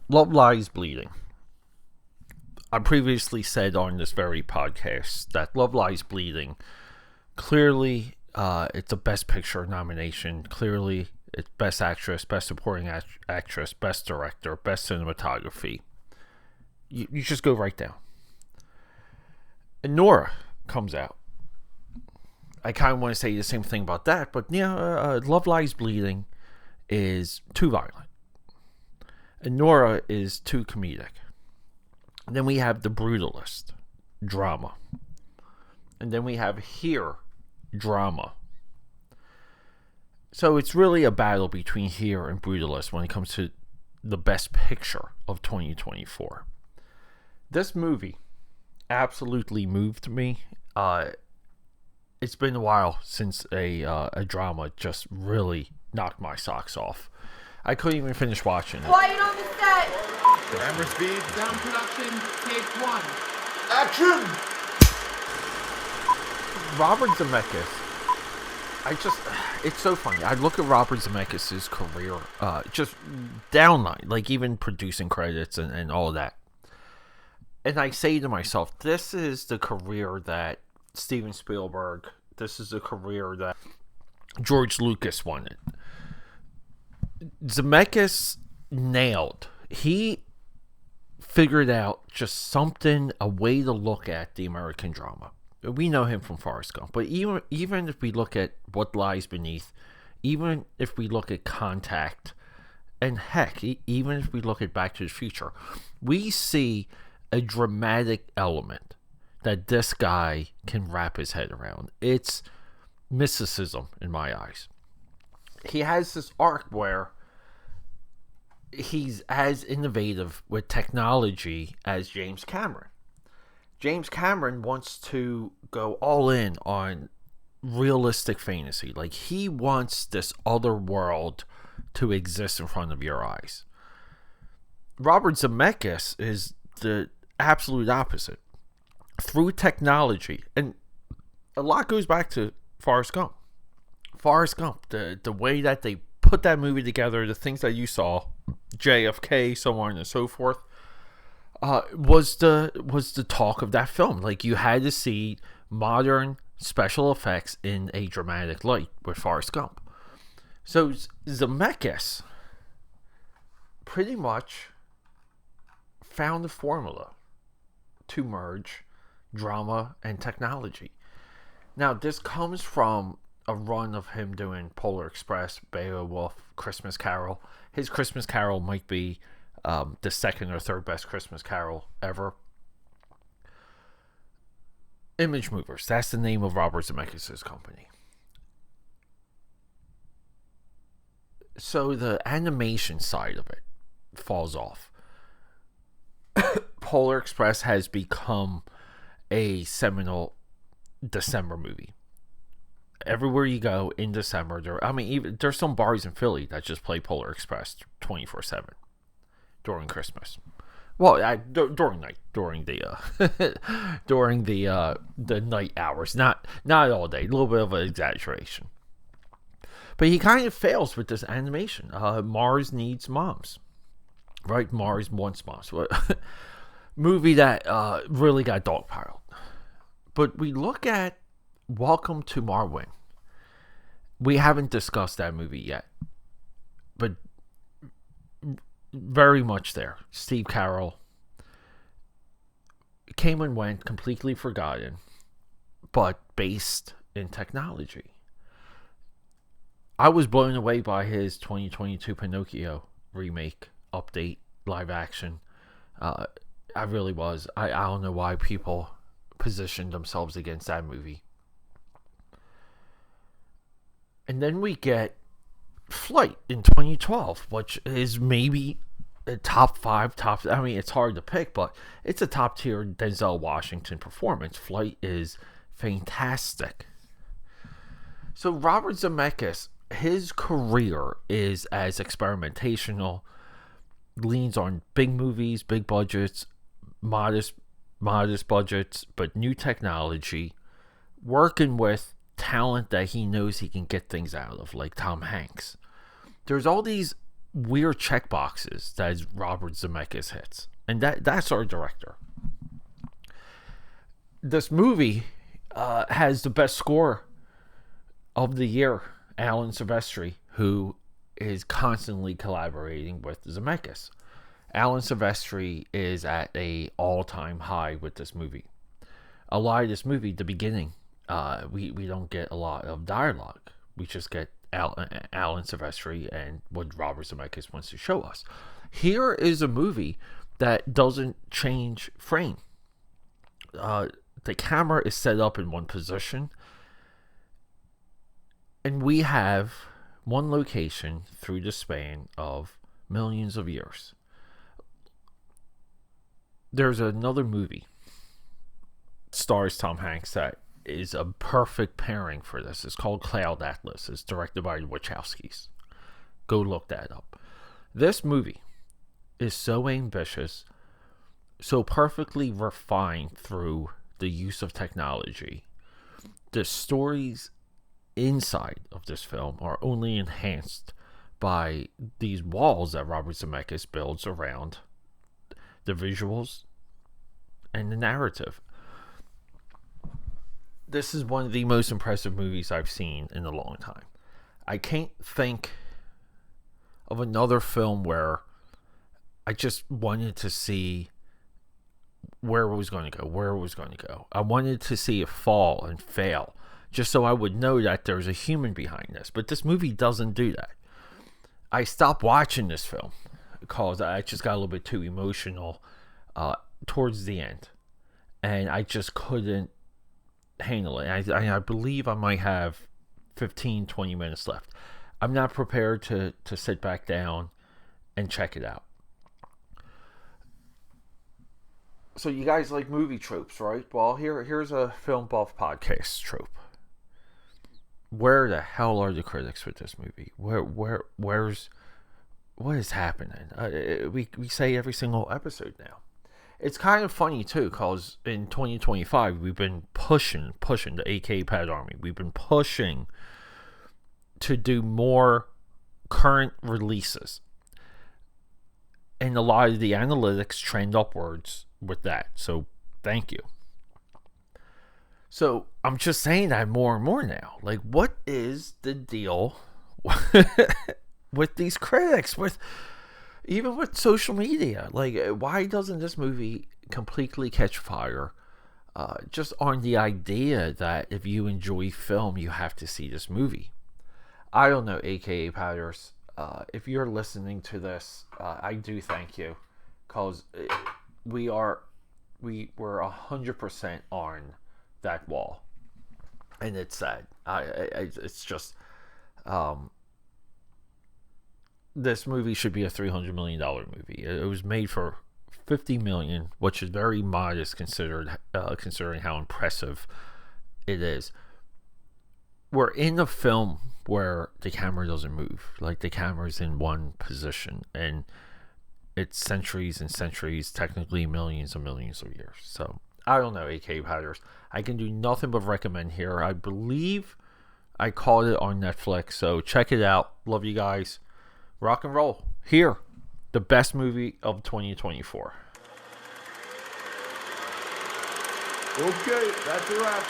Love Lies Bleeding. I previously said on this very podcast that Love Lies Bleeding, clearly it's a Best Picture nomination. Clearly it's Best Actress, Best Supporting Actress, Best Director, Best Cinematography. You just go right down. And Nora comes out. I kind of want to say the same thing about that, but yeah, Love Lies Bleeding is too violent. And Nora is too comedic. And then we have The Brutalist, drama. And then we have Here, drama. So it's really a battle between Here and Brutalist when it comes to the best picture of 2024. This movie absolutely moved me. It's been a while since a drama just really knocked my socks off. I couldn't even finish watching it. Quiet on the set! Camera speed. Sound production, take one. Action! Robert Zemeckis, it's so funny. I look at Robert Zemeckis' career, just downline, like even producing credits and all of that. And I say to myself, this is the career that Steven Spielberg, this is the career that George Lucas wanted. Zemeckis nailed. He figured out just something, a way to look at the American drama. We know him from Forrest Gump, but even if we look at What Lies Beneath, even if we look at Contact, and heck, even if we look at Back to the Future, we see a dramatic element that this guy can wrap his head around. It's mysticism in my eyes. He has this arc where he's as innovative with technology as James Cameron. James Cameron wants to go all in on realistic fantasy. Like, he wants this other world to exist in front of your eyes. Robert Zemeckis is the absolute opposite. Through technology, and a lot goes back to Forrest Gump. Forrest Gump, the way that they put that movie together, the things that you saw, JFK, so on and so forth, was the talk of that film. Like, you had to see modern special effects in a dramatic light with Forrest Gump. So Zemeckis pretty much found the formula to merge drama and technology. Now, this comes from a run of him doing Polar Express, Beowulf, Christmas Carol. His Christmas Carol might be the second or third best Christmas Carol ever. Image Movers, that's the name of Robert Zemeckis' company. So the animation side of it falls off. Polar Express has become a seminal December movie. Everywhere you go in December, even there's some bars in Philly that just play Polar Express 24/7 during Christmas. Well, during the during the night hours, not all day. A little bit of an exaggeration, but he kind of fails with this animation. Mars Needs Moms, right? Mars Wants Moms. Movie that really got dogpiled. But we look at Welcome to Marwin. We haven't discussed that movie yet, but very much there. Steve Carell came and went, completely forgotten, but based in technology. I was blown away by his 2022 Pinocchio remake, update, live action. I really was. I don't know why people positioned themselves against that movie. And then we get Flight in 2012, which is maybe a top 5, I mean, it's hard to pick, but it's a top tier Denzel Washington performance. Flight is fantastic. So Robert Zemeckis, his career is as experimentational, leans on big movies, big budgets, modest budgets, but new technology, working with talent that he knows he can get things out of, like Tom Hanks. There's all these weird check boxes that Robert Zemeckis hits, and that's our director. This movie has the best score of the year, Alan Silvestri, who is constantly collaborating with Zemeckis. Alan Silvestri is at a all-time high with this movie. A lot of this movie, the beginning, we don't get a lot of dialogue. We just get Alan Silvestri and what Robert Zemeckis wants to show us. Here is a movie that doesn't change frame. The camera is set up in one position, and we have one location through the span of millions of years. There's another movie, stars Tom Hanks, that is a perfect pairing for this. It's called Cloud Atlas. It's directed by the Wachowskis. Go look that up. This movie is so ambitious, so perfectly refined through the use of technology. The stories inside of this film are only enhanced by these walls that Robert Zemeckis builds around the visuals and the narrative. This is one of the most impressive movies I've seen in a long time. I can't think of another film where I just wanted to see where it was going to go. I wanted to see it fall and fail, just so I would know that there's a human behind this. But this movie doesn't do that. I stopped watching this film because I just got a little bit too emotional towards the end. And I just couldn't handle it. I believe I might have 15-20 minutes left. I'm not prepared to sit back down and check it out. So you guys like movie tropes, right? Well, here's a Film Buff podcast trope. Where the hell are the critics with this movie? Where's what is happening? We say every single episode now. It's kind of funny too, because in 2025 we've been pushing the AKAPAD Army. We've been pushing to do more current releases, and a lot of the analytics trend upwards with that. So thank you. So I'm just saying that more and more now. Like, what is the deal with these critics? Even with social media, like, why doesn't this movie completely catch fire? Just on the idea that if you enjoy film, you have to see this movie. I don't know, AKAPADers. If you're listening to this, I do thank you, because we're 100% on that wall, and it's sad. It's just this movie should be a $300 million movie. It was made for $50 million, which is very modest considering how impressive it is. We're in a film where the camera doesn't move. Like, the camera's in one position, and it's centuries and centuries, technically millions and millions of years. So I don't know, AKAPADers. I can do nothing but recommend here. I believe I caught it on Netflix, so check it out. Love you guys. Rock and roll. Here, the best movie of 2024. Okay, that's a wrap.